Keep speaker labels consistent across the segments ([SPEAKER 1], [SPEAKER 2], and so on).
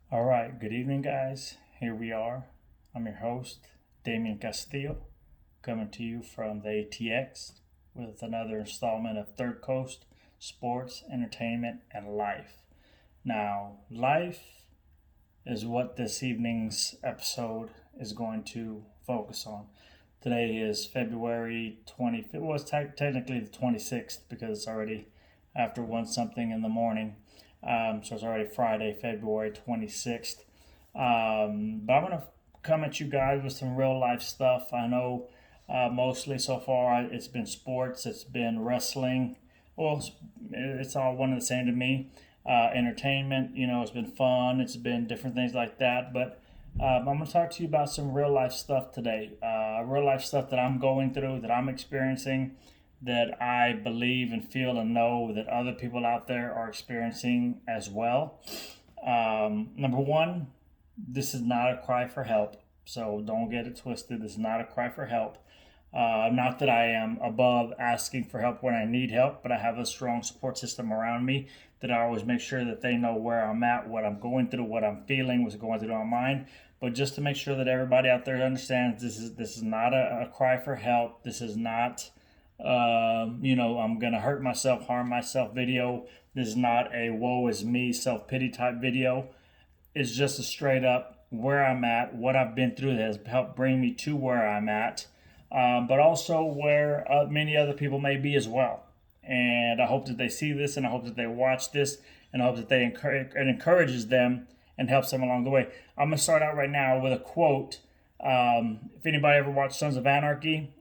[SPEAKER 1] All right, good evening, guys. Here we are. I'm your host, Damien Castillo, coming to you from the ATX with another installment of Third Coast Sports, Entertainment, and Life. Now, life is what this evening's episode is going to focus on. Today is February 25th. Well, it's technically the 26th because it's already after 1 something in the morning. So it's already Friday, February 26th. But I'm going to come at you guys with some real life stuff. I know mostly so far it's been sports, it's been wrestling. Well, it's all one and the same to me. Entertainment, it's been fun, it's been different things like that. But I'm going to talk to you about some real life stuff today. Real life stuff that I'm going through, that I'm experiencing, that I believe and feel and know that other people out there are experiencing as well. Number one, this is not a cry for help, so don't get it twisted. This is not a cry for help. Not that I am above asking for help when I need help, but I have a strong support system around me that I always make sure that they know where I'm at, what I'm going through, what I'm feeling, what's going through my mind. But just to make sure that everybody out there understands, this is not a cry for help. This is not I'm gonna hurt myself, harm myself video. This is not a woe is me, self pity type video. It's just a straight up where I'm at, what I've been through that has helped bring me to where I'm at, but also where many other people may be as well. And I hope that they see this, and I hope that they watch this, and I hope that it encourages them and helps them along the way. I'm gonna start out right now with a quote. If anybody ever watched Sons of Anarchy,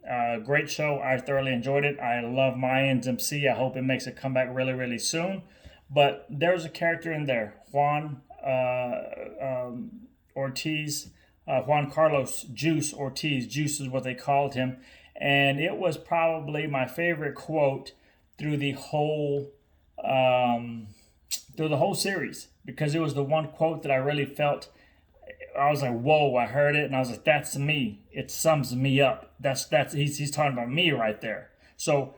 [SPEAKER 1] great show. I thoroughly enjoyed it. I love Mayans MC. I hope it makes a comeback really, really soon. But there's a character in there, Juan Ortiz, Juan Carlos Juice Ortiz. Juice is what they called him. And it was probably my favorite quote through the whole series, because it was the one quote that I really felt. I was like, whoa, I heard it, and I was like, that's me. It sums me up. That's he's talking about me right there. So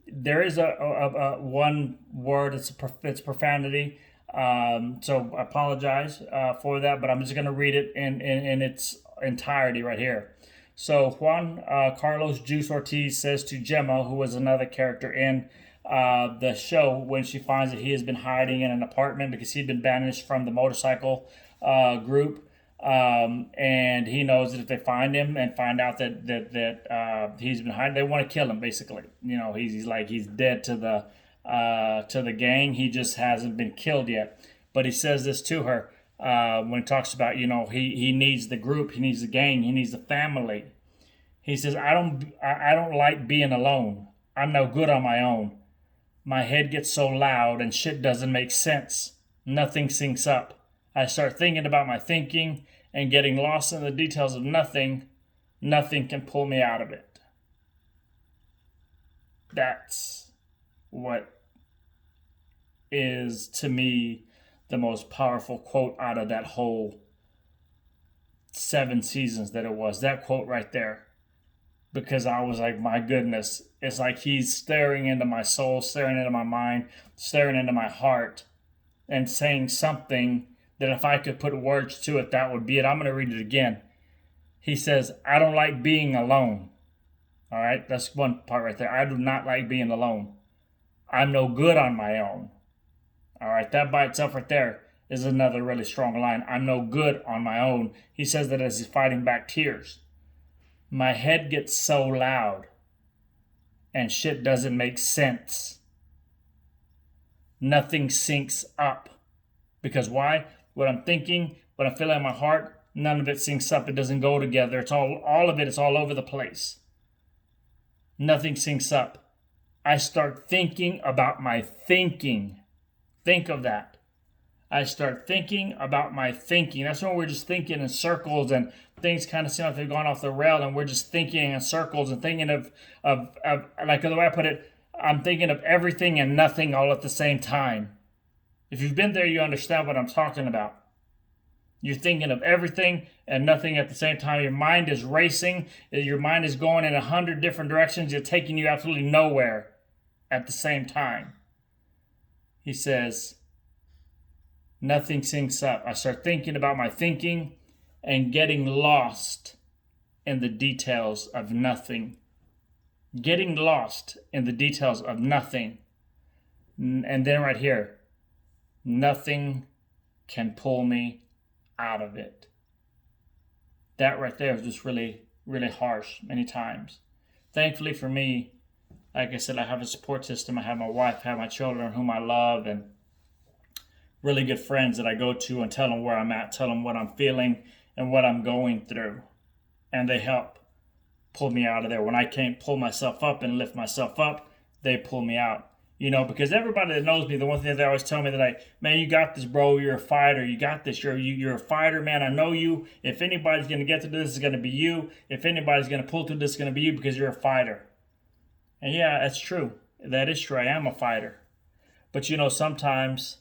[SPEAKER 1] there is a one word, it's profanity. So I apologize for that, but I'm just going to read it in its entirety right here. So Juan Carlos Juice Ortiz says to Gemma, who was another character in the show, when she finds that he has been hiding in an apartment because he'd been banished from the motorcycle group. And he knows that if they find him and find out that he's been hiding, they want to kill him. Basically, he's dead to the gang. He just hasn't been killed yet. But he says this to her when he talks about he needs the group, he needs the gang, he needs the family. He says, I don't like being alone. I'm no good on my own. My head gets so loud and shit doesn't make sense. Nothing syncs up. I start thinking about my thinking and getting lost in the details of nothing. Nothing can pull me out of it. That's what is, to me, the most powerful quote out of that whole 7 seasons that it was. That quote right there. Because I was like, my goodness, it's like he's staring into my soul, staring into my mind, staring into my heart, and saying something that if I could put words to it, that would be it. I'm going to read it again. He says, I don't like being alone. All right, that's one part right there. I do not like being alone. I'm no good on my own. All right, that by itself right there is another really strong line. I'm no good on my own. He says that as he's fighting back tears. My head gets so loud and shit doesn't make sense. Nothing syncs up. Because why? What I'm thinking, what I'm feeling in my heart, none of it syncs up. It doesn't go together. It's all of it. It's all over the place. Nothing syncs up. I start thinking about my thinking. Think of that. I start thinking about my thinking. That's when we're just thinking in circles and things kind of seem like they've gone off the rail, and we're just thinking in circles and thinking of like the way I put it, I'm thinking of everything and nothing all at the same time. If you've been there, you understand what I'm talking about. You're thinking of everything and nothing at the same time. Your mind is racing. Your mind is going in 100 different directions. It's taking you absolutely nowhere at the same time. He says, Nothing syncs up. I start thinking about my thinking and getting lost in the details of nothing. Getting lost in the details of nothing. And then right here, nothing can pull me out of it. That right there is just really, really harsh many times. Thankfully for me, like I said, I have a support system. I have my wife, I have my children whom I love, and really good friends that I go to and tell them where I'm at, tell them what I'm feeling and what I'm going through. And they help pull me out of there. When I can't pull myself up and lift myself up, they pull me out. Because everybody that knows me, the one thing they always tell me that man, you got this, bro. You're a fighter. You got this. You're a fighter, man. I know you. If anybody's going to get through this, it's going to be you. If anybody's going to pull through this, it's going to be you because you're a fighter. And yeah, that's true. That is true. I am a fighter. But sometimes,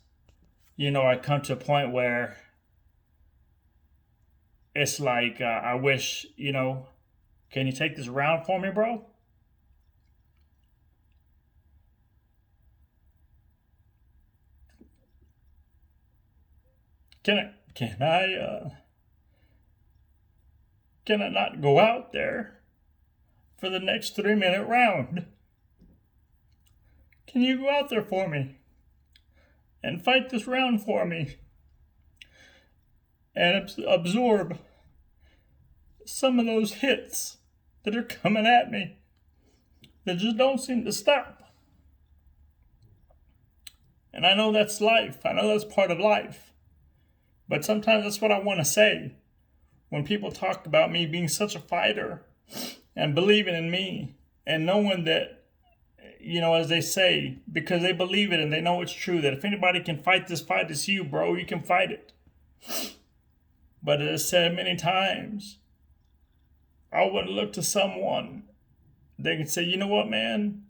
[SPEAKER 1] I come to a point where it's like, I wish, can you take this round for me, bro? Can I not go out there for the next 3-minute round? Can you go out there for me and fight this round for me and absorb some of those hits that are coming at me that just don't seem to stop? And I know that's life. I know that's part of life. But sometimes that's what I want to say. When people talk about me being such a fighter and believing in me and knowing that, as they say, because they believe it and they know it's true, that if anybody can fight this fight, it's you, bro. You can fight it. But as said many times, I would look to someone. They can say, you know what, man?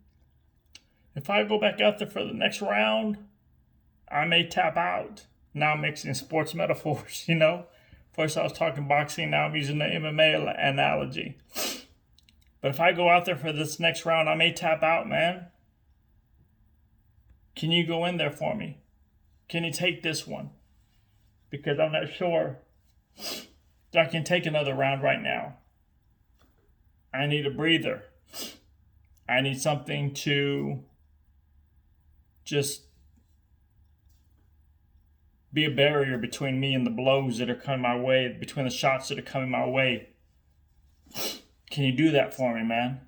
[SPEAKER 1] If I go back out there for the next round, I may tap out. Now I'm mixing sports metaphors, First I was talking boxing, now I'm using the MMA analogy. But if I go out there for this next round, I may tap out, man. Can you go in there for me? Can you take this one? Because I'm not sure that I can take another round right now. I need a breather. I need something to just be a barrier between me and the blows that are coming my way, between the shots that are coming my way. Can you do that for me, man?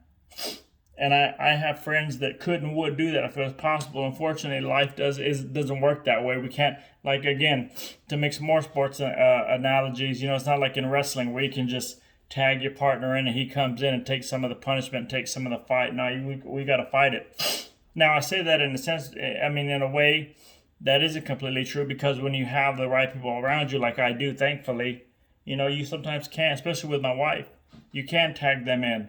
[SPEAKER 1] And I have friends that could and would do that if it was possible. Unfortunately, life doesn't work that way. We can't, again, to mix more sports analogies, it's not like in wrestling where you can just tag your partner in and he comes in and takes some of the punishment, takes some of the fight. No, we got to fight it. Now, I say that in a sense, in a way, that isn't completely true, because when you have the right people around you, like I do, thankfully, you sometimes can, especially with my wife, you can tag them in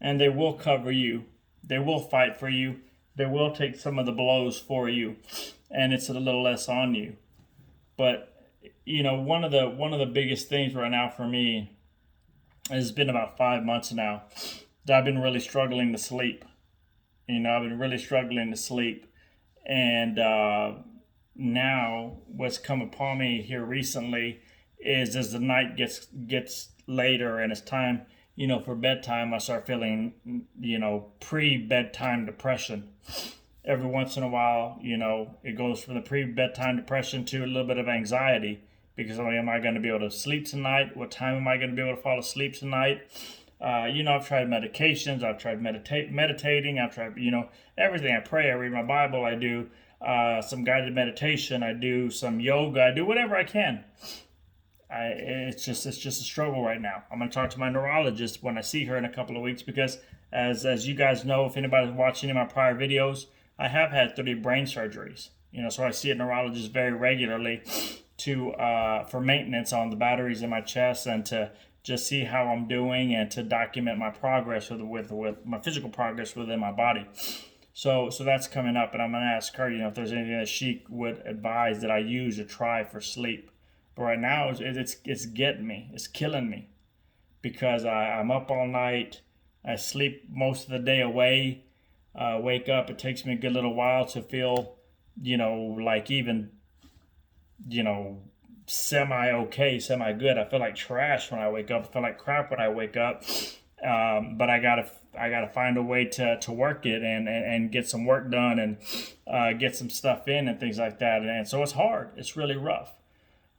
[SPEAKER 1] and they will cover you. They will fight for you. They will take some of the blows for you, and it's a little less on you. But, one of the biggest things right now for me has been about 5 months now that I've been really struggling to sleep. I've been really struggling to sleep. And now what's come upon me here recently is as the night gets later and it's time, for bedtime, I start feeling, pre-bedtime depression. Every once in a while, it goes from the pre-bedtime depression to a little bit of anxiety because am I going to be able to sleep tonight? What time am I going to be able to fall asleep tonight? I've tried medications, I've tried meditating, I've tried, everything. I pray, I read my Bible, I do some guided meditation, I do some yoga, I do whatever I can. It's just a struggle right now. I'm going to talk to my neurologist when I see her in a couple of weeks because, as you guys know, if anybody's watching in my prior videos, I have had 3 brain surgeries. So I see a neurologist very regularly for maintenance on the batteries in my chest and to just see how I'm doing and to document my progress with my physical progress within my body. So that's coming up, and I'm going to ask her, if there's anything that she would advise that I use or try for sleep. But right now, it's getting me. It's killing me because I'm up all night. I sleep most of the day away. Wake up. It takes me a good little while to feel, like even you know, semi okay, semi good. I feel like trash when I wake up. I feel like crap when I wake up. But I gotta find a way to work it and get some work done and get some stuff in and things like that. And so it's hard. It's really rough.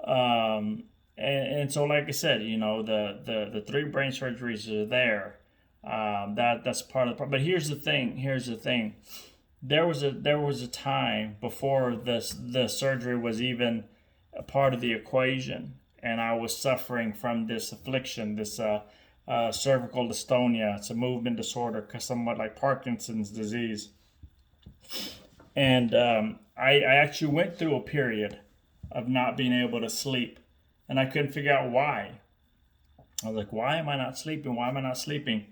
[SPEAKER 1] And so, like I said, the three brain surgeries are there. That's part of the problem. But here's the thing. There was a time before the surgery was even a part of the equation, and I was suffering from this affliction, this cervical dystonia. It's a movement disorder, somewhat like Parkinson's disease. And I actually went through a period of not being able to sleep, and I couldn't figure out why. I was like, why am I not sleeping? Why am I not sleeping?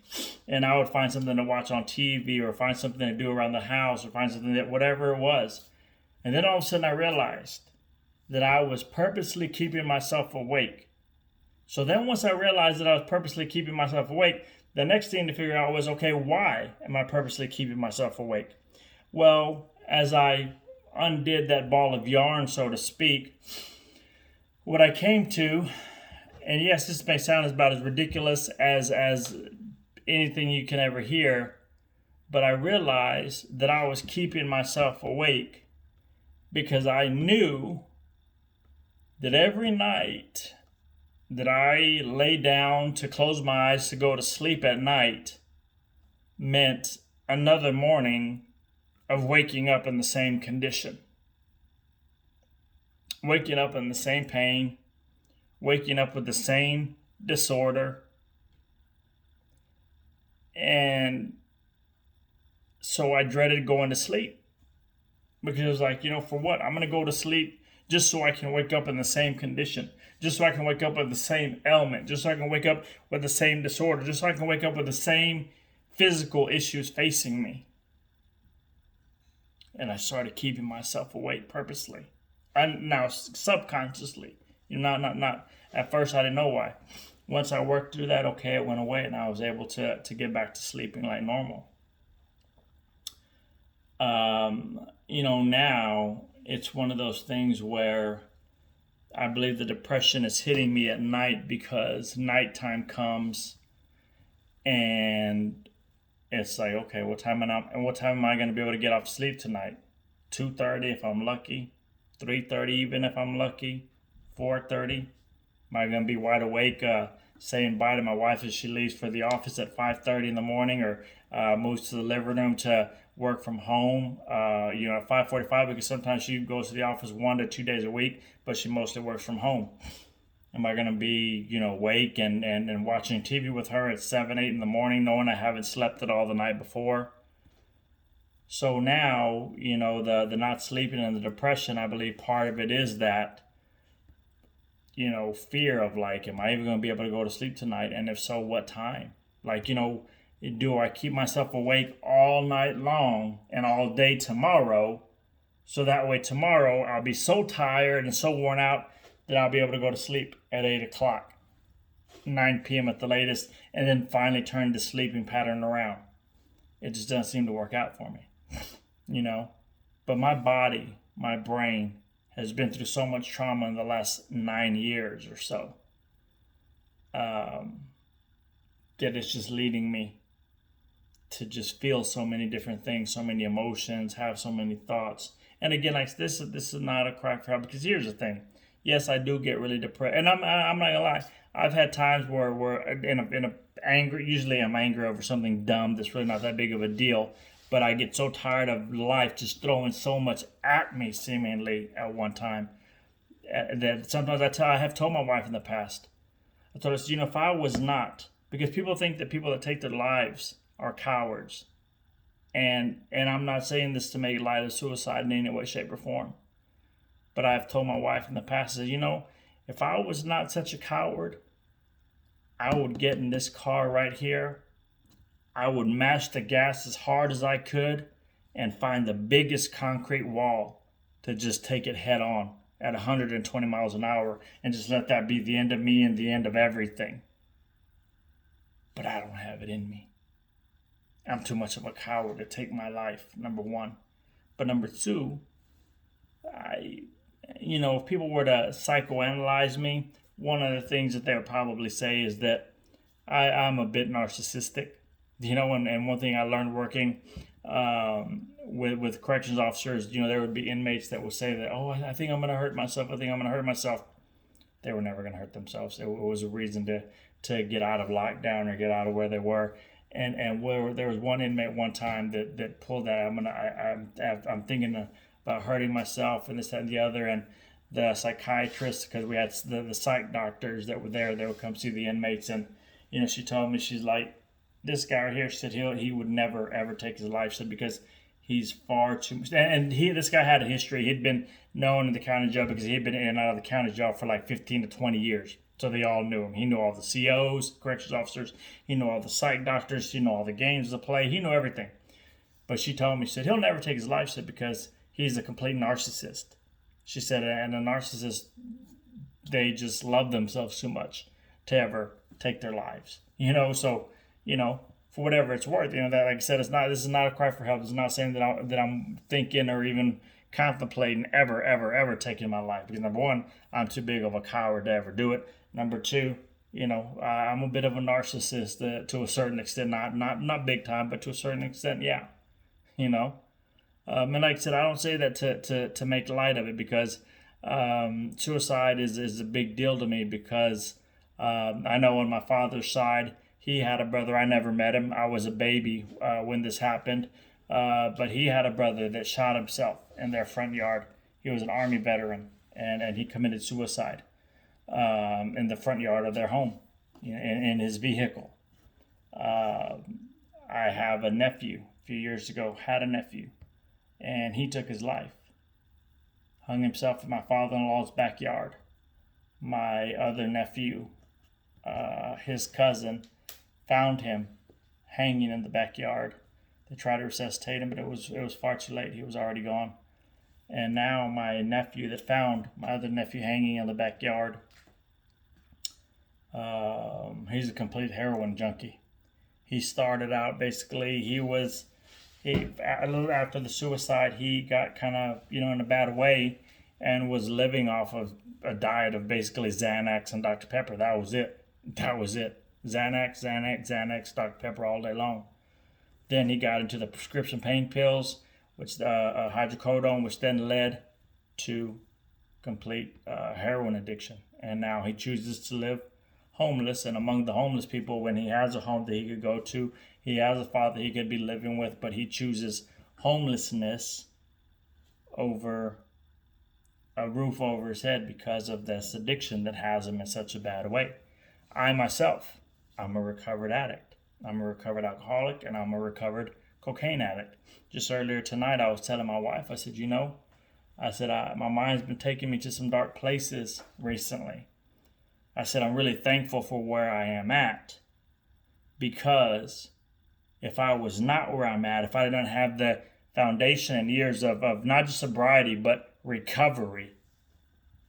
[SPEAKER 1] And I would find something to watch on TV or find something to do around the house or find something that, whatever it was. And then all of a sudden I realized that I was purposely keeping myself awake. So then once I realized that I was purposely keeping myself awake, the next thing to figure out was, okay, why am I purposely keeping myself awake? Well, as I undid that ball of yarn, so to speak, what I came to, and yes, this may sound about as ridiculous as anything you can ever hear, but I realized that I was keeping myself awake because I knew that every night that I lay down to close my eyes to go to sleep at night meant another morning of waking up in the same condition, waking up in the same pain, waking up with the same disorder. And so I dreaded going to sleep because it was like, for what? I'm going to go to sleep just so I can wake up in the same condition, just so I can wake up with the same ailment, just so I can wake up with the same disorder, just so I can wake up with the same physical issues facing me. And I started keeping myself awake purposely. And now subconsciously. Not at first I didn't know why. Once I worked through that, okay, it went away and I was able to get back to sleeping like normal. Now it's one of those things where I believe the depression is hitting me at night because nighttime comes and it's like, okay, what time am I going to be able to get off to sleep tonight? 2:30 if I'm lucky, 3:30 even if I'm lucky, 4:30. Am I going to be wide awake saying bye to my wife as she leaves for the office at 5:30 in the morning or moves to the living room to work from home, at 5:45 because sometimes she goes to the office 1 to 2 days a week, but she mostly works from home. Am I going to be, awake and watching TV with her at 7, 8 in the morning, knowing I haven't slept at all the night before? So now, the not sleeping and the depression, I believe part of it is that, fear of like, am I even going to be able to go to sleep tonight? And if so, what time? Like, do I keep myself awake all night long and all day tomorrow? So that way tomorrow I'll be so tired and so worn out that I'll be able to go to sleep at 8 o'clock, 9 p.m. at the latest, and then finally turn the sleeping pattern around. It just doesn't seem to work out for me, But my body, my brain, has been through so much trauma in the last 9 years or so that it's just leading me to just feel so many different things, so many emotions, have so many thoughts. And again, like this is not a cry for help because here's the thing. Yes, I do get really depressed, and I'm not gonna lie. I've had times where in a angry. Usually, I'm angry over something dumb that's really not that big of a deal. But I get so tired of life just throwing so much at me, seemingly at one time, that sometimes I have told my wife in the past. I told her, if I was not, because people think that people that take their lives are cowards, and I'm not saying this to make light of suicide in any way, shape, or form. But I've told my wife in the past, if I was not such a coward, I would get in this car right here. I would mash the gas as hard as I could and find the biggest concrete wall to just take it head on at 120 miles an hour and just let that be the end of me and the end of everything. But I don't have it in me. I'm too much of a coward to take my life, number one. But number two, if people were to psychoanalyze me, one of the things that they would probably say is that I'm a bit narcissistic. And one thing I learned working with corrections officers, there would be inmates that would say that, oh, I think I'm going to hurt myself. I think I'm going to hurt myself. They were never going to hurt themselves. It was a reason to get out of lockdown or get out of where they were. And where there was one inmate one time that pulled that, I'm thinking about hurting myself and this, that, and the other. And the psychiatrist, because we had the psych doctors that were there, they would come see the inmates. And, she told me, she's like, this guy right here, she said he would never, ever take his life, she said, because he's far too much. And this guy had a history. He'd been known in the county jail because he had been in and out of the county jail for like 15 to 20 years. So they all knew him. He knew all the COs, corrections officers. He knew all the psych doctors. He knew all the games to play. He knew everything. But she told me, she said, he'll never take his life, she said, because he's a complete narcissist. She said, and a narcissist, they just love themselves too much to ever take their lives. So, for whatever it's worth, that, like I said, this is not a cry for help. It's not saying that I'm thinking or even contemplating ever taking my life. Because number one, I'm too big of a coward to ever do it. Number two, I'm a bit of a narcissist to a certain extent, not big time, but to a certain extent, yeah. And like I said, I don't say that to make light of it, because suicide is a big deal to me, because I know on my father's side, he had a brother. I never met him. I was a baby when this happened. But he had a brother that shot himself in their front yard. He was an Army veteran, and he committed suicide in the front yard of their home, in his vehicle. I have a nephew. A few years ago, had a nephew, and he took his life. Hung himself in my father-in-law's backyard. My other nephew, his cousin, found him hanging in the backyard. They tried to resuscitate him, but it was far too late. He was already gone. And now my nephew that found my other nephew hanging in the backyard, he's a complete heroin junkie. He started out basically, a little after the suicide, he got kind of, in a bad way, and was living off of a diet of basically Xanax and Dr. Pepper. That was it. Xanax, Dr. Pepper all day long. Then he got into the prescription pain pills, which hydrocodone, which then led to complete heroin addiction. And now he chooses to live homeless. And among the homeless people, when he has a home that he could go to, he has a father he could be living with, but he chooses homelessness over a roof over his head because of this addiction that has him in such a bad way. I myself, I'm a recovered addict. I'm a recovered alcoholic, and I'm a recovered cocaine addict. Just earlier tonight, I was telling my wife, I said, my mind's been taking me to some dark places recently. I said, I'm really thankful for where I am at, because if I was not where I'm at, if I didn't have the foundation and years of not just sobriety, but recovery,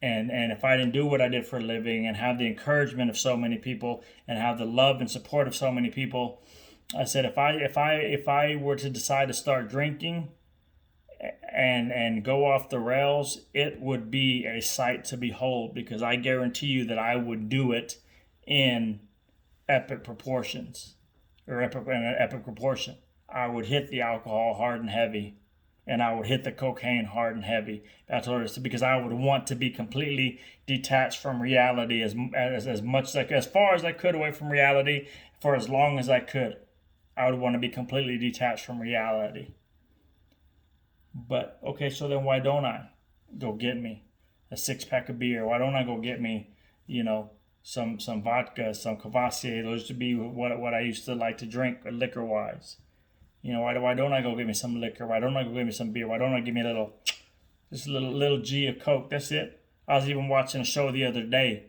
[SPEAKER 1] and if I didn't do what I did for a living and have the encouragement of so many people and have the love and support of so many people, I said, if I were to decide to start drinking and go off the rails, it would be a sight to behold, because I guarantee you that I would do it in epic proportions, or in an epic proportion. I would hit the alcohol hard and heavy, and I would hit the cocaine hard and heavy. I told her, because I would want to be completely detached from reality as much as far as I could away from reality for as long as I could. I would want to be completely detached from reality. But okay, so then why don't I go get me a 6-pack of beer? Why don't I go get me, some vodka, some Cavassier? Those used to be what I used to like to drink liquor wise. Why don't I go get me some liquor? Why don't I go get me some beer? Why don't I give me a little G of Coke? That's it. I was even watching a show the other day,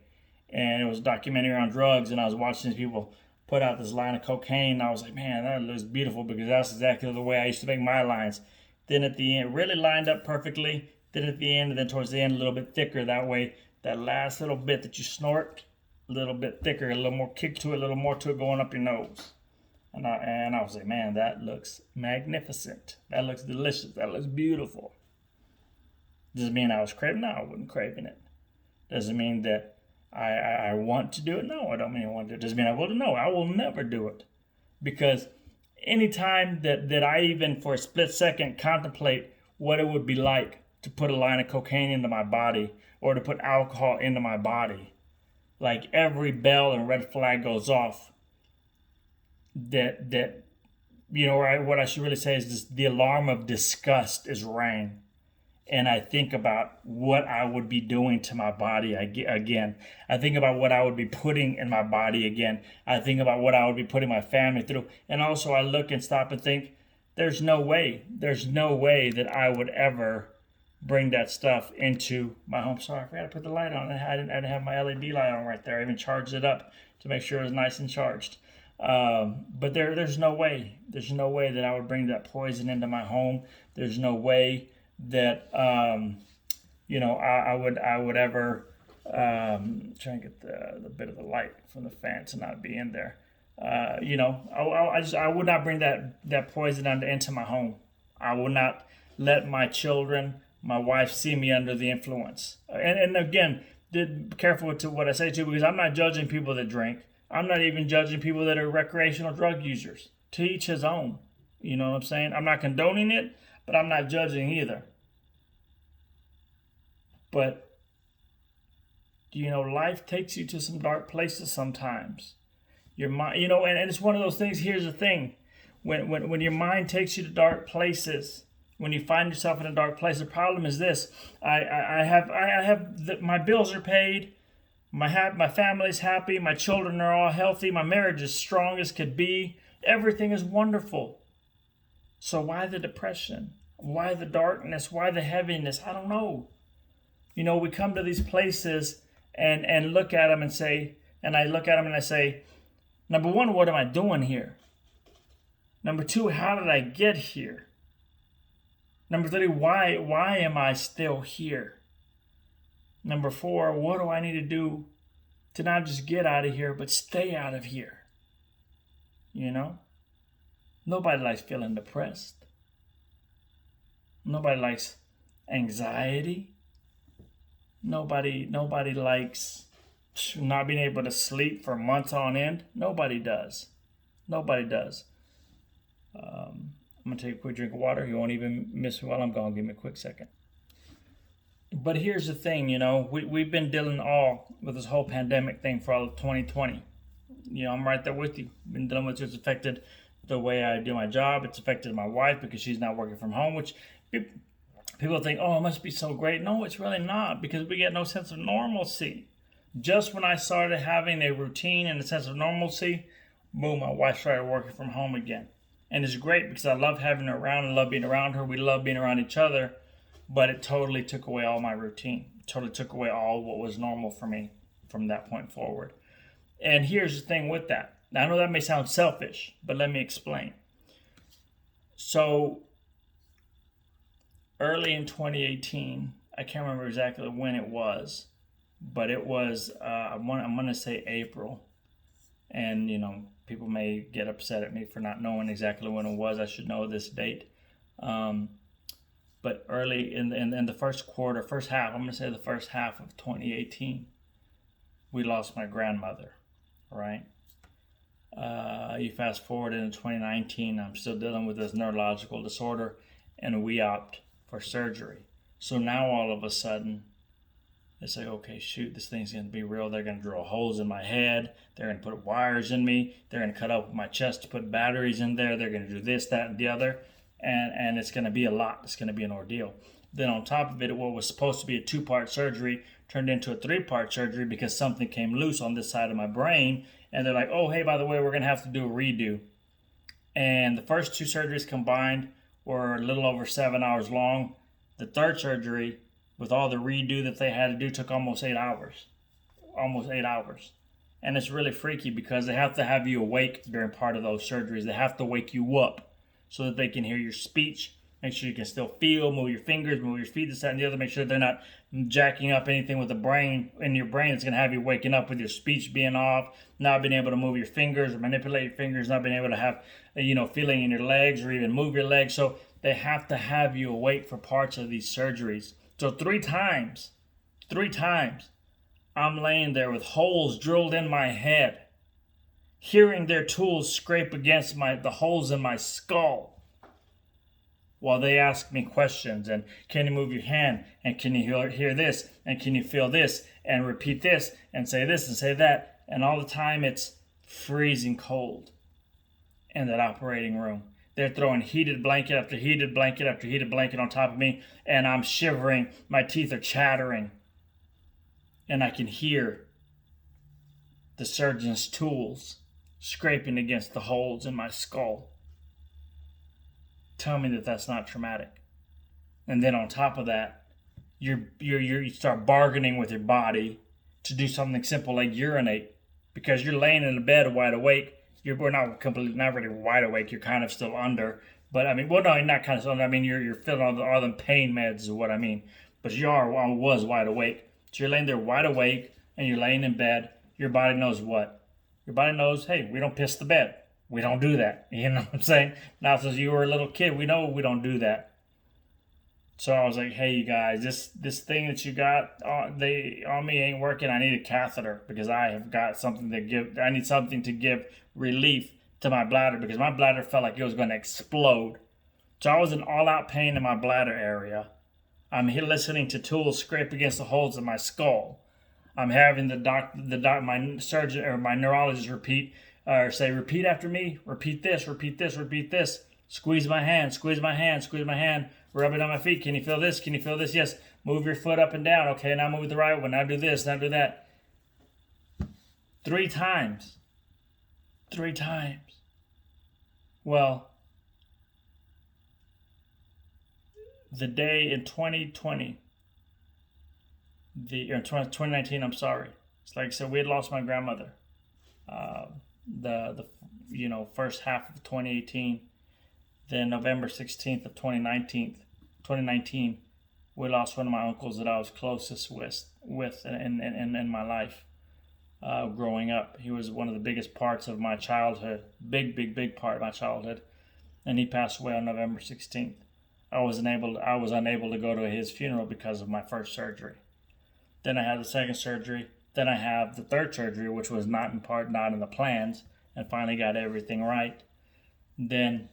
[SPEAKER 1] and it was a documentary on drugs, and I was watching these people put out this line of cocaine, and I was like, man, that looks beautiful, because that's exactly the way I used to make my lines. Then at the end, really lined up perfectly. Then at the end, and then towards the end, a little bit thicker. That way, that last little bit that you snort, a little bit thicker, a little more kick to it, a little more to it going up your nose. And I was like, man, that looks magnificent. That looks delicious. That looks beautiful. Does it mean I was craving? No, I wasn't craving it. Does it mean that I want to do it? No, I don't mean I want to do it. Does it mean I will? No, I will never do it. Because anytime that I even for a split second contemplate what it would be like to put a line of cocaine into my body or to put alcohol into my body, like every bell and red flag goes off. That what I should really say is this, the alarm of disgust is rang. And I think about what I would be doing to my body again. I think about what I would be putting in my body again. I think about what I would be putting my family through. And also I look and stop and think, there's no way that I would ever bring that stuff into my home. Sorry, I forgot to put the light on. I didn't have my LED light on right there. I even charged it up to make sure it was nice and charged. But there's no way. There's no way that I would bring that poison into my home. There's no way that I would ever try and get the bit of the light from the fan to not be in there. I would not bring that poison into my home. I will not let my children, my wife, see me under the influence. And again, be careful to what I say too, because I'm not judging people that drink. I'm not even judging people that are recreational drug users. To each his own. You know what I'm saying? I'm not condoning it, but I'm not judging either. But, life takes you to some dark places sometimes. Your mind, and it's one of those things. Here's the thing. When your mind takes you to dark places, when you find yourself in a dark place, the problem is this. My bills are paid. My family's happy. My children are all healthy. My marriage is strong as could be. Everything is wonderful. So why the depression? Why the darkness? Why the heaviness? I don't know. We come to these places and look at them and say, and I look at them and I say, number one, what am I doing here? Number two, how did I get here? Number three, why am I still here? Number four, what do I need to do to not just get out of here, but stay out of here? Nobody likes feeling depressed. Nobody likes anxiety. Nobody likes not being able to sleep for months on end. Nobody does. I'm going to take a quick drink of water. You won't even miss me while I'm gone. Give me a quick second. But here's the thing, we've been dealing all with this whole pandemic thing for all of 2020. I'm right there with you. Been dealing with it. It's affected the way I do my job. It's affected my wife because she's not working from home, which people think, oh, it must be so great. No, it's really not, because we get no sense of normalcy. Just when I started having a routine and a sense of normalcy, boom, my wife started working from home again. And it's great because I love having her around. I love being around her. We love being around each other. But it totally took away all my routine. It totally took away all what was normal for me from that point forward. And here's the thing with that. Now, I know that may sound selfish, but let me explain. So, early in 2018, I can't remember exactly when it was, but it was, I'm going to say April. And, people may get upset at me for not knowing exactly when it was. I should know this date. But early in the first half, I'm going to say the first half of 2018, we lost my grandmother, right? You fast forward into 2019, I'm still dealing with this neurological disorder, and we opt for surgery. So now all of a sudden, it's like, okay, shoot, this thing's going to be real. They're going to drill holes in my head. They're going to put wires in me. They're going to cut up my chest to put batteries in there. They're going to do this, that, and the other. And it's going to be a lot. It's going to be an ordeal. Then on top of it, what was supposed to be a 2-part surgery turned into a 3-part surgery because something came loose on this side of my brain. And they're like, oh, hey, by the way, we're going to have to do a redo. And the first 2 surgeries combined were a little over 7 hours long. The third surgery, with all the redo that they had to do, took almost 8 hours. And it's really freaky because they have to have you awake during part of those surgeries. They have to wake you up so that they can hear your speech, make sure you can still feel, move your fingers, move your feet, this, that, and the other, make sure they're not jacking up anything with the brain, in your brain that's going to have you waking up with your speech being off, not being able to move your fingers or manipulate your fingers, not being able to have, feeling in your legs or even move your legs. So they have to have you awake for parts of these surgeries So three times, I'm laying there with holes drilled in my head, hearing their tools scrape against the holes in my skull, while they ask me questions and can you move your hand and can you hear this and can you feel this and repeat this and say this and say that, and all the time it's freezing cold in that operating room. They're throwing heated blanket after heated blanket after heated blanket on top of me, and I'm shivering, my teeth are chattering, and I can hear the surgeon's tools scraping against the holes in my skull. Tell me that that's not traumatic. And then on top of that, you start bargaining with your body to do something simple like urinate, because you're laying in the bed wide awake. We're not really wide awake. You're kind of still under, but I mean, well, no, you're not kind of still under. I mean, you're feeling all the pain meds is what I mean. But was wide awake. So you're laying there wide awake, and you're laying in bed. Your body knows what? Your body knows, hey, we don't piss the bed. We don't do that. You know what I'm saying? Now, since you were a little kid, we know we don't do that. So I was like, hey, you guys, this thing that you got on me ain't working. I need a catheter because I have got something to give. I need something to give relief to my bladder because my bladder felt like it was going to explode. So I was in all-out pain in my bladder area. I'm here listening to tools scrape against the holes in my skull. I'm having my surgeon or my neurologist say, repeat after me, repeat this, repeat this, repeat this. Squeeze my hand, squeeze my hand, squeeze my hand. Rub it on my feet. Can you feel this? Can you feel this? Yes. Move your foot up and down. Okay, now move the right one. Now do this, now do that. 3 times. 3 times. Well, the day in 2020, 2019, I'm sorry. It's like I said, we had lost my grandmother. The first half of 2018. Then November 16th of 2019, we lost one of my uncles that I was closest with in my life growing up. He was one of the biggest parts of my childhood, big part of my childhood, and he passed away on November 16th. I was unable to go to his funeral because of my first surgery. Then I had the second surgery. Then I have the third surgery, which was not in the plans, and finally got everything right. Then,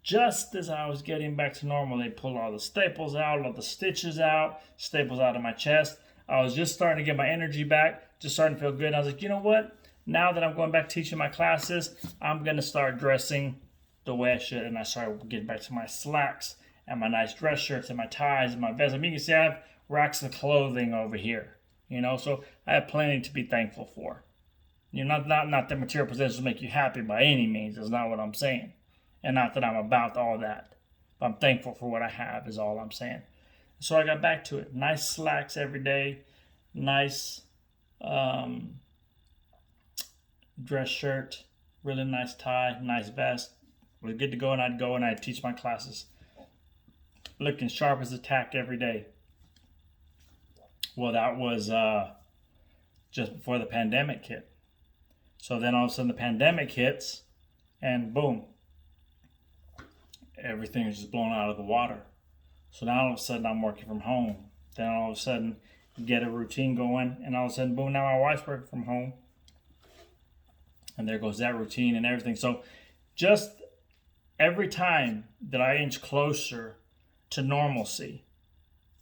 [SPEAKER 1] just as I was getting back to normal, they pulled all the staples out, all the stitches out, staples out of my chest. I was just starting to get my energy back, just starting to feel good. And I was like, you know what? Now that I'm going back teaching my classes, I'm going to start dressing the way I should. And I started getting back to my slacks and my nice dress shirts and my ties and my vests. I mean, you can see I have racks of clothing over here, so I have plenty to be thankful for. Not that material possessions make you happy by any means. That's not what I'm saying. And not that I'm about all that. But I'm thankful for what I have is all I'm saying. So I got back to it. Nice slacks every day. Nice dress shirt. Really nice tie. Nice vest. It was good to go, and I'd teach my classes. Looking sharp as a tack every day. Well, that was just before the pandemic hit. So then all of a sudden the pandemic hits, and boom. Everything is just blown out of the water. So now all of a sudden I'm working from home. Then all of a sudden get a routine going, and all of a sudden, boom, now my wife's working from home. And there goes that routine and everything. So just every time that I inch closer to normalcy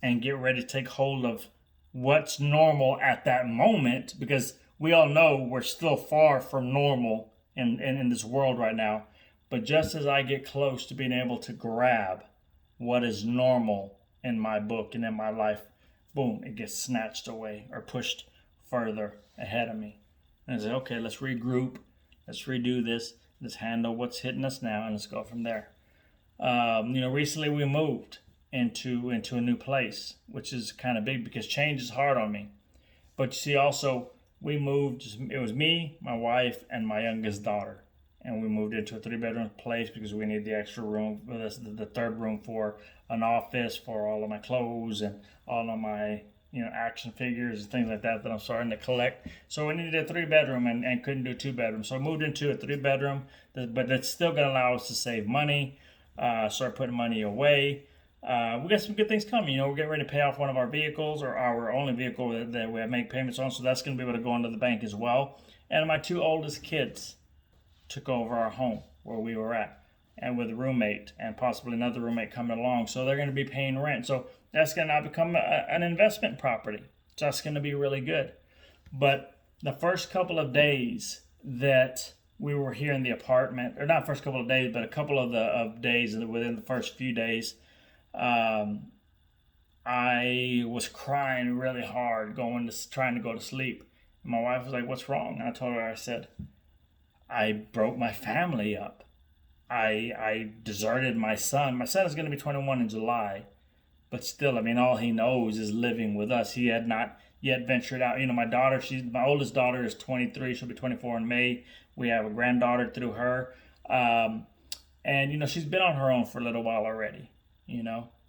[SPEAKER 1] and get ready to take hold of what's normal at that moment, because we all know we're still far from normal in this world right now. But just as I get close to being able to grab what is normal in my book and in my life, boom, it gets snatched away or pushed further ahead of me. And I say, okay, let's regroup. Let's redo this. Let's handle what's hitting us now, and let's go from there. Recently we moved into a new place, which is kind of big because change is hard on me. But you see, also, we moved, it was me, my wife, and my youngest daughter. And we moved into a 3-bedroom place because we needed the extra room, the third room for an office, for all of my clothes and all of my action figures and things like that I'm starting to collect. So we needed a 3-bedroom and couldn't do a 2-bedroom. So I moved into a 3-bedroom, but that's still going to allow us to save money, start putting money away. we got some good things coming. We're getting ready to pay off one of our vehicles, or our only vehicle that we have made payments on, so that's going to be able to go into the bank as well. And my two oldest kids took over our home where we were at, and with a roommate and possibly another roommate coming along. So they're going to be paying rent. So that's going to now become an investment property. So that's going to be really good. But the first couple of days that we were here in the apartment, or not first couple of days, but a couple of days within the first few days, I was crying really hard, trying to go to sleep. And my wife was like, "What's wrong?" And I told her, I said, "I broke my family up. I deserted my son. My son is going to be 21 in July, but still, I mean, all he knows is living with us. He had not yet ventured out. My oldest daughter is 23. She'll be 24 in May. We have a granddaughter through her. And she's been on her own for a little while already.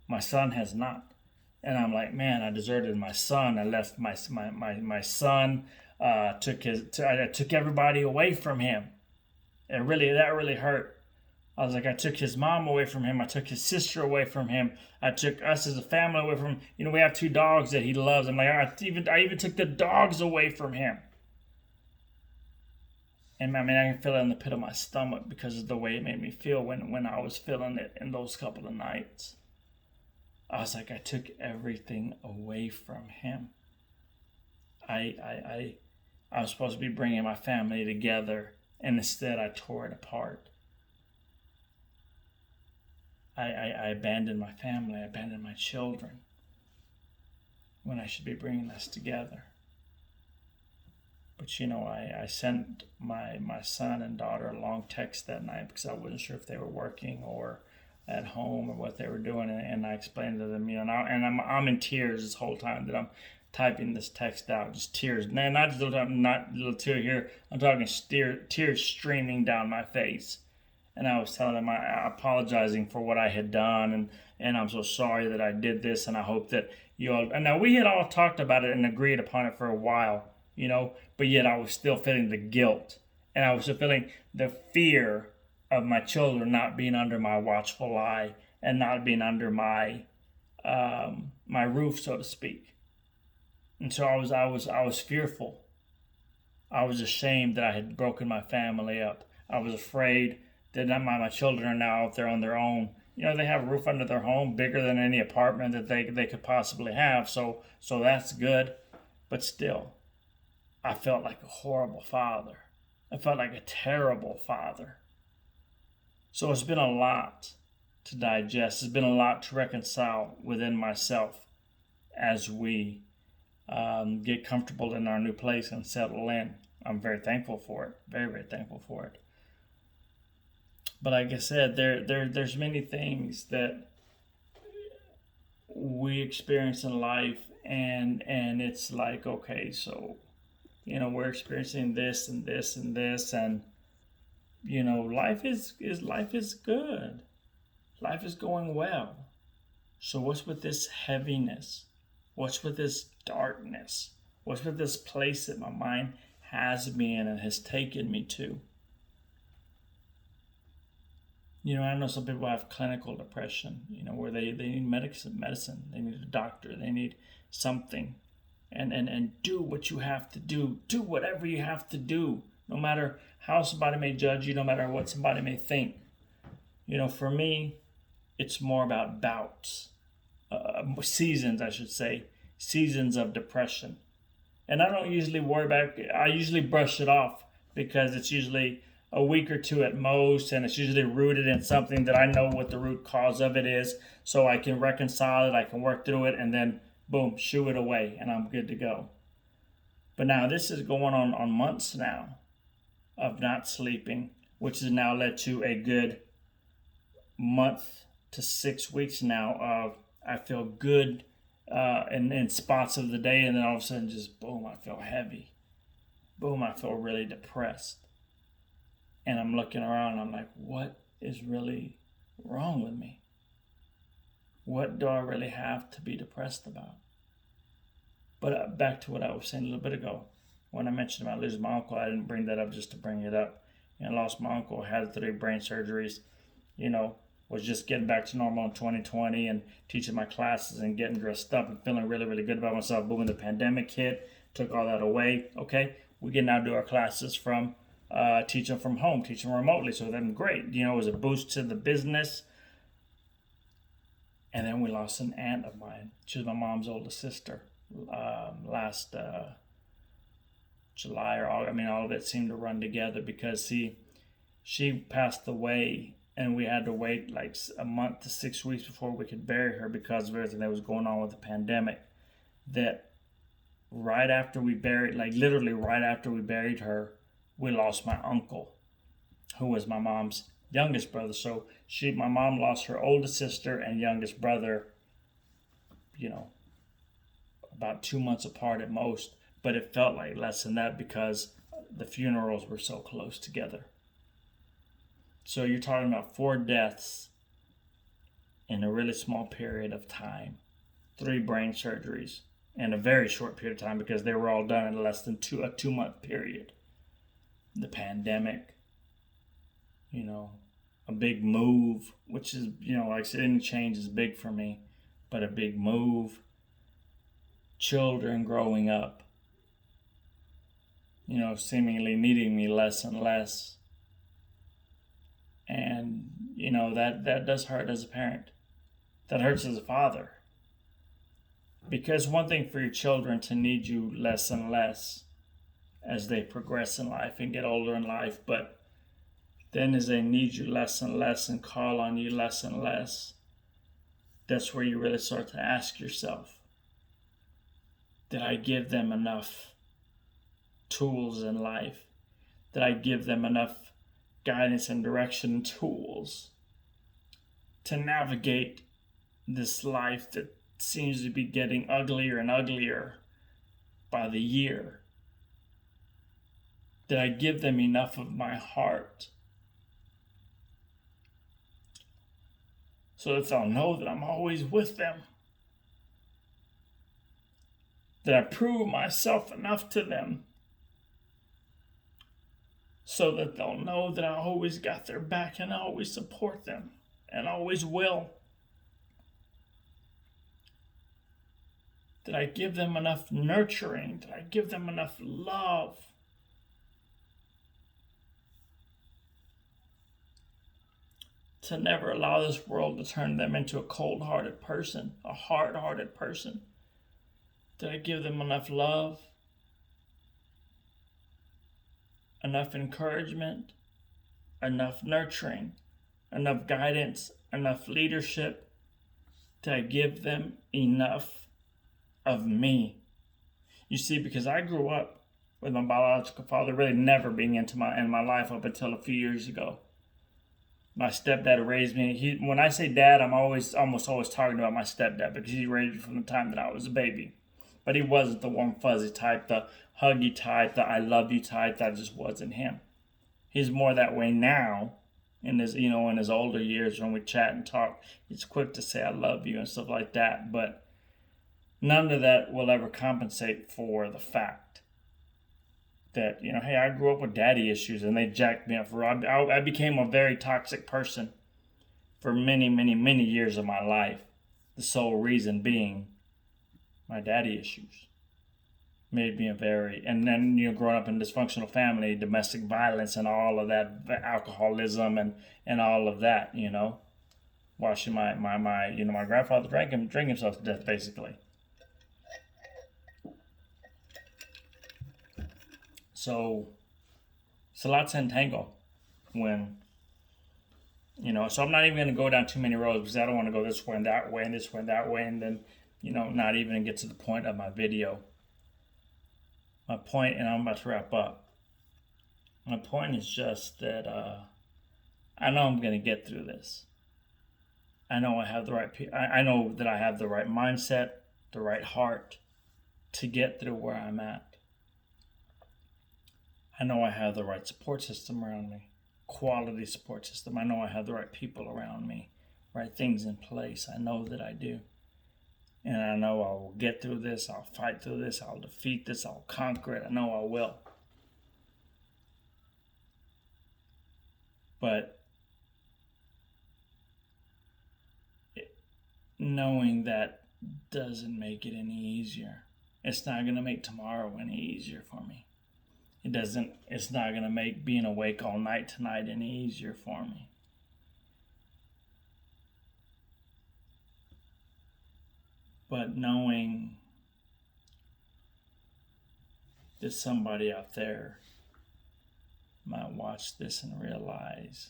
[SPEAKER 1] My son has not. And I'm like, man, I deserted my son. I left my son. I took everybody away from him. That really hurt. I was like, I took his mom away from him. I took his sister away from him. I took us as a family away from him. We have two dogs that he loves. I'm like, I even took the dogs away from him. And I mean, I can feel it in the pit of my stomach because of the way it made me feel when I was feeling it in those couple of nights. I was like, I took everything away from him. I was supposed to be bringing my family together, and instead I tore it apart. I abandoned my family. I abandoned my children when I should be bringing us together. But I sent my son and daughter a long text that night because I wasn't sure if they were working or at home or what they were doing, and I explained to them, and I'm in tears this whole time that I'm typing this text out, just tears. Man, not just not a little tear here. I'm talking tears streaming down my face. And I was telling them apologizing for what I had done, and I'm so sorry that I did this, and I hope that you all. And now we had all talked about it and agreed upon it for a while, but yet I was still feeling the guilt, and I was still feeling the fear of my children not being under my watchful eye and not being under my my roof, so to speak. And so I was fearful. I was ashamed that I had broken my family up. I was afraid that my children are now out there on their own. They have a roof under their home bigger than any apartment that they could possibly have. So that's good. But still, I felt like a horrible father. I felt like a terrible father. So it's been a lot to digest. It's been a lot to reconcile within myself as we get comfortable in our new place and settle in. I'm very thankful for it. Very, very thankful for it. But like I said, there's many things that we experience in life, and it's like, okay, so we're experiencing this and this and this, and life is good. Life is going well. So what's with this heaviness? What's with this darkness? What's with this place that my mind has me in and has taken me to? I know some people have clinical depression, where they need medicine. They need a doctor. They need something. And do what you have to do. Do whatever you have to do, no matter how somebody may judge you, no matter what somebody may think. For me, it's more about bouts, seasons, I should say, seasons of depression. And I don't usually worry about it. I usually brush it off because it's usually a week or two at most, and it's usually rooted in something that I know what the root cause of it is, so I can reconcile it, I can work through it, and then boom, shoo it away, and I'm good to go. But now this is going on months now of not sleeping, which has now led to a good month to 6 weeks now of I feel good in spots of the day, and then all of a sudden just boom, I feel heavy. Boom, I feel really depressed. And I'm looking around and I'm like, what is really wrong with me? What do I really have to be depressed about? But back to what I was saying a little bit ago. When I mentioned about losing my uncle, I didn't bring that up just to bring it up. I lost my uncle, had 3 brain surgeries. was just getting back to normal in 2020 and teaching my classes and getting dressed up and feeling really, really good about myself. But when the pandemic hit, took all that away. Okay, we can now do our classes from teaching from home, teaching remotely. So then great. You know, it was a boost to the business. And then we lost an aunt of mine. She was my mom's oldest sister. Last July or August. I mean, all of it seemed to run together because she passed away, and we had to wait like a month to 6 weeks before we could bury her because of everything that was going on with the pandemic. That right after we buried, like literally right after we buried her, we lost my uncle, who was my mom's youngest brother. So my mom lost her oldest sister and youngest brother, you know, about 2 months apart at most, but it felt like less than that because the funerals were so close together. So you're talking about 4 deaths in a really small period of time, 3 brain surgeries in a very short period of time because they were all done in less than a 2-month period. The pandemic, you know, a big move, which is, you know, like I said, any change is big for me, but a big move, children growing up, you know, seemingly needing me less and less. And, you know, that does hurt as a parent. That hurts as a father. Because one thing for your children to need you less and less as they progress in life and get older in life, but then as they need you less and less and call on you less and less, that's where you really start to ask yourself, did I give them enough tools in life? Did I give them enough guidance and direction and tools to navigate this life that seems to be getting uglier and uglier by the year? Did I give them enough of my heart so that they'll know that I'm always with them? Did I prove myself enough to them so that they'll know that I always got their back and I always support them and always will? Did I give them enough nurturing? Did I give them enough love? To never allow this world to turn them into a cold-hearted person, a hard-hearted person? Did I give them enough love? Enough encouragement? Enough nurturing? Enough guidance? Enough leadership? Did I give them enough of me? You see, because I grew up with my biological father really never being in my life up until a few years ago. My stepdad raised me. When I say dad, I'm almost always talking about my stepdad because he raised me from the time that I was a baby. But he wasn't the warm fuzzy type, the huggy type, the I love you type. That just wasn't him. He's more that way now. In his older years when we chat and talk, he's quick to say I love you and stuff like that. But none of that will ever compensate for the fact that, you know, hey, I grew up with daddy issues and they jacked me up. I became a very toxic person for many, many, many years of my life. The sole reason being my daddy issues made me and then, you know, growing up in a dysfunctional family, domestic violence and all of that, alcoholism and all of that, you know, watching my grandfather drink himself to death, basically. So it's a lot to entangle when, you know, so I'm not even going to go down too many roads because I don't want to go this way and that way and this way and that way and then, you know, not even get to the point of my video. My point, and I'm about to wrap up, my point is just that I know I'm going to get through this. I know I have the right I know that I have the right mindset, the right heart to get through where I'm at. I know I have the right support system around me, quality support system. I know I have the right people around me, right things in place. I know that I do. And I know I will get through this. I'll fight through this. I'll defeat this. I'll conquer it. I know I will. But knowing that doesn't make it any easier. It's not going to make tomorrow any easier for me. It's not going to make being awake all night tonight any easier for me. But knowing that somebody out there might watch this and realize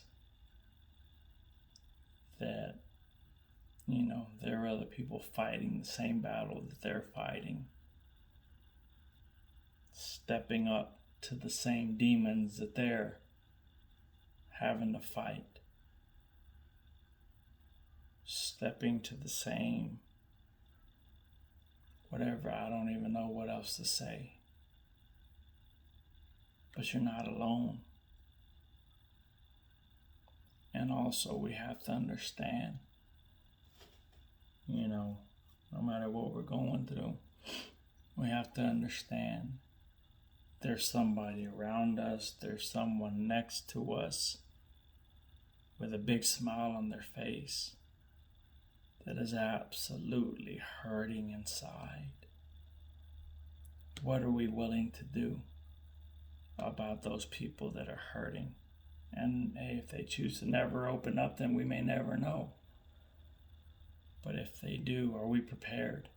[SPEAKER 1] that, there are other people fighting the same battle that they're fighting, stepping up to the same demons that they're having to fight, stepping to the same whatever. I don't even know what else to say. But you're not alone. And also we have to understand, no matter what we're going through, we have to understand there's somebody around us, there's someone next to us with a big smile on their face that is absolutely hurting inside. What are we willing to do about those people that are hurting? And hey, if they choose to never open up, then we may never know. But if they do, are we prepared?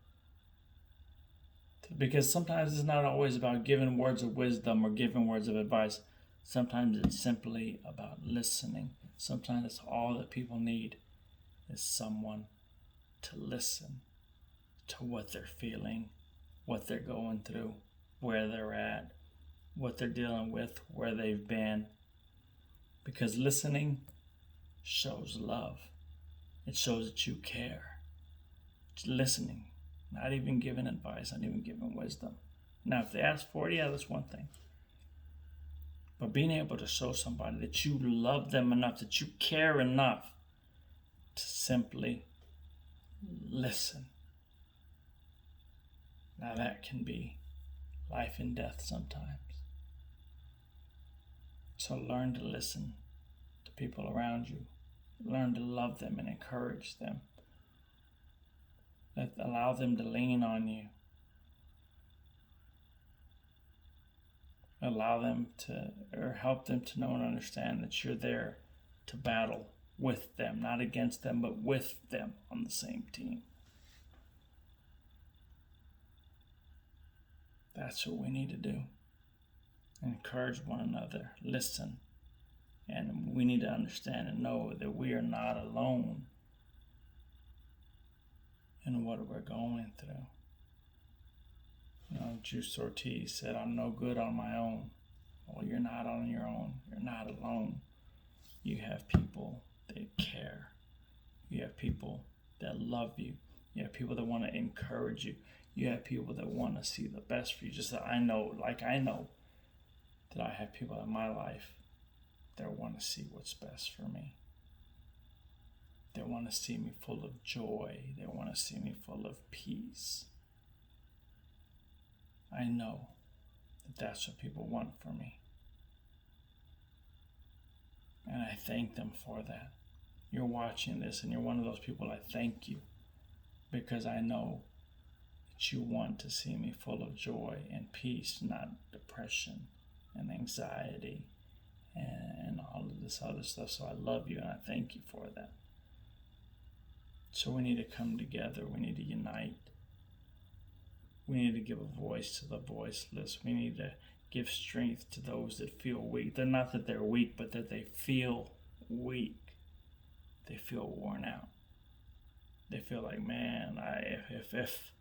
[SPEAKER 1] Because sometimes it's not always about giving words of wisdom or giving words of advice. Sometimes it's simply about listening. Sometimes it's all that people need is someone to listen to what they're feeling, what they're going through, where they're at, what they're dealing with, where they've been. Because listening shows love. It shows that you care. It's listening, not even giving advice, not even giving wisdom. Now, if they ask for it, yeah, that's one thing. But being able to show somebody that you love them enough, that you care enough to simply listen. Now that can be life and death sometimes. So learn to listen to people around you. Learn to love them and encourage them. Allow them to lean on you. Allow them to, or help them to know and understand that you're there to battle with them, not against them, but with them on the same team. That's what we need to do. Encourage one another, listen, and we need to understand and know that we are not alone in what we're going through. Juice Ortiz said, "I'm no good on my own." Well, you're not on your own. You're not alone. You have people that care. You have people that love you. You have people that want to encourage you. You have people that want to see the best for you. Just that I know that I have people in my life that want to see what's best for me. They want to see me full of joy. They want to see me full of peace. I know that that's what people want for me. And I thank them for that. You're watching this and you're one of those people. I thank you because I know that you want to see me full of joy and peace, not depression and anxiety and all of this other stuff. So I love you and I thank you for that. So we need to come together. We need to unite. We need to give a voice to the voiceless. We need to give strength to those that feel weak. They're not that they're weak, but that they feel weak. They feel worn out. They feel like, man, if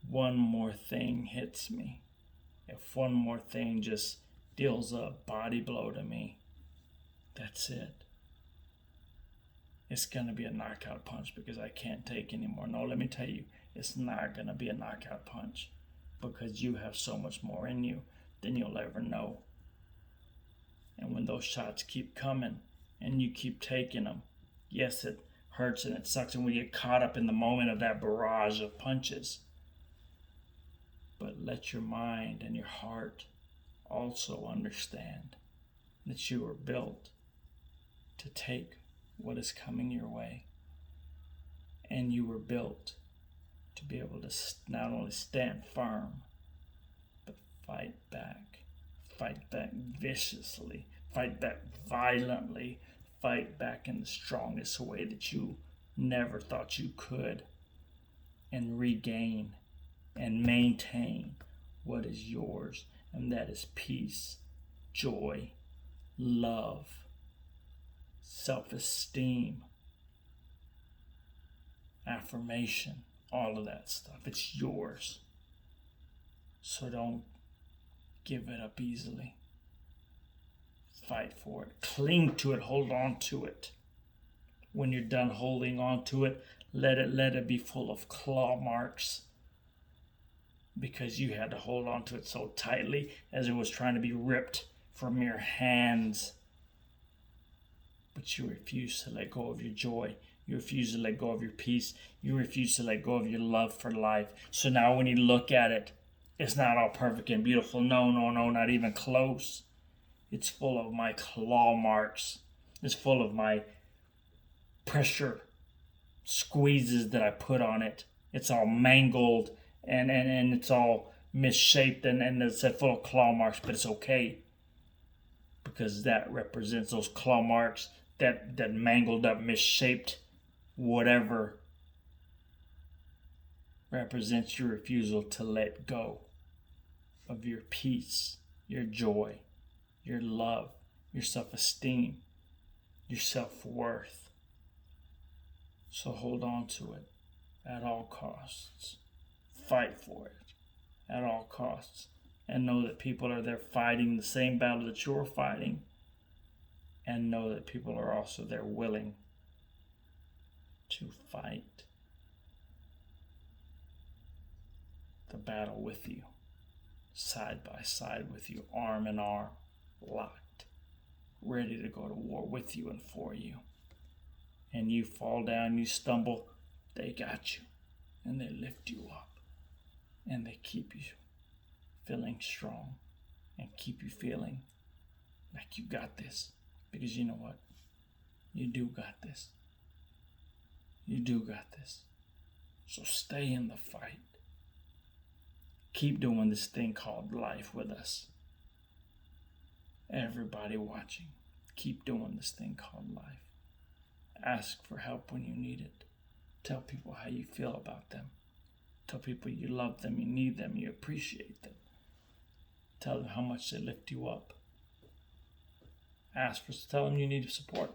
[SPEAKER 1] one more thing hits me, if one more thing just deals a body blow to me, that's it. It's going to be a knockout punch because I can't take anymore. No, let me tell you, it's not going to be a knockout punch because you have so much more in you than you'll ever know. And when those shots keep coming and you keep taking them, yes, it hurts and it sucks and we get caught up in the moment of that barrage of punches. But let your mind and your heart also understand that you were built to take what is coming your way And you were built to be able to not only stand firm, but fight back viciously, fight back violently, fight back in the strongest way that you never thought you could, and regain and maintain what is yours, and that is peace, joy, love, self-esteem, affirmation, all of that stuff. It's yours. So don't give it up easily. Fight for it. Cling to it. Hold on to it. When you're done holding on to it, let it be full of claw marks, because you had to hold on to it so tightly as it was trying to be ripped from your hands. But you refuse to let go of your joy. You refuse to let go of your peace. You refuse to let go of your love for life. So now when you look at it, it's not all perfect and beautiful. No, not even close. It's full of my claw marks. It's full of my pressure squeezes that I put on it. It's all mangled and it's all misshaped and it's full of claw marks, but it's okay, because that represents those claw marks, that mangled up, misshaped whatever represents your refusal to let go of your peace, your joy, your love, your self-esteem, your self-worth. So hold on to it at all costs. Fight for it at all costs. And know that people are there fighting the same battle that you're fighting. And know that people are also there willing to fight the battle with you, side by side with you, arm in arm, locked, ready to go to war with you and for you. And you fall down, you stumble, they got you, and they lift you up, and they keep you feeling strong, and keep you feeling like you got this. Because you know what? You do got this. You do got this. So stay in the fight. Keep doing this thing called life with us. Everybody watching, keep doing this thing called life. Ask for help when you need it. Tell people how you feel about them. Tell people you love them, you need them, you appreciate them. Tell them how much they lift you up. Tell them you need support.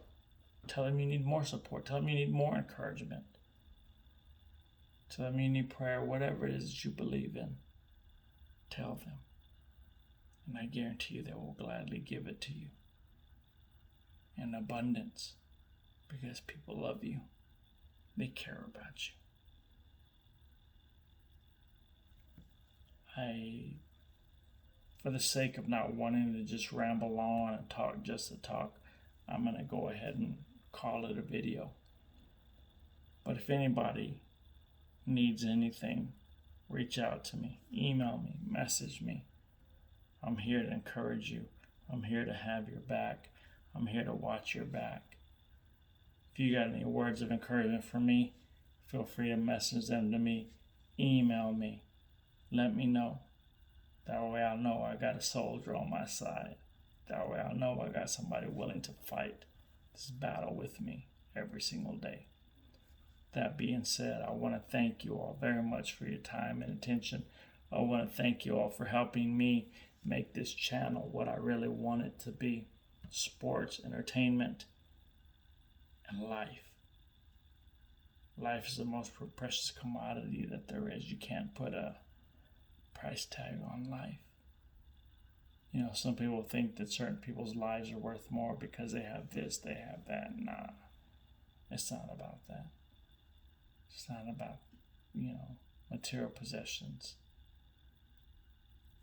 [SPEAKER 1] Tell them you need more support. Tell them you need more encouragement. Tell them you need prayer, whatever it is that you believe in. Tell them. And I guarantee you they will gladly give it to you in abundance, because people love you. They care about you. For the sake of not wanting to just ramble on and talk just to talk, I'm going to go ahead and call it a video. But if anybody needs anything, reach out to me, email me, message me. I'm here to encourage you. I'm here to have your back. I'm here to watch your back. If you got any words of encouragement for me, feel free to message them to me, email me, let me know. That way I'll know I got a soldier on my side. That way I'll know I got somebody willing to fight this battle with me every single day. That being said, I want to thank you all very much for your time and attention. I want to thank you all for helping me make this channel what I really want it to be. Sports, entertainment, and life. Life is the most precious commodity that there is. You can't put a price tag on life. You know, some people think that certain people's lives are worth more because they have this, they have that. Nah, it's not about that. It's not about, material possessions.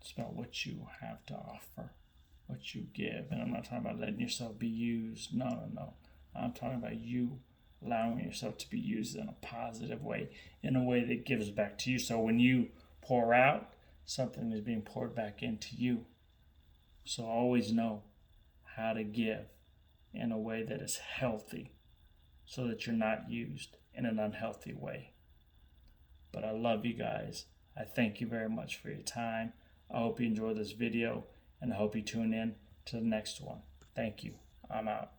[SPEAKER 1] It's about what you have to offer, what you give. And I'm not talking about letting yourself be used. No. I'm talking about you allowing yourself to be used in a positive way, in a way that gives back to you. So when you pour out, something is being poured back into you. So always know how to give in a way that is healthy, so that you're not used in an unhealthy way. But I love you guys. I thank you very much for your time. I hope you enjoyed this video, and I hope you tune in to the next one. Thank you. I'm out.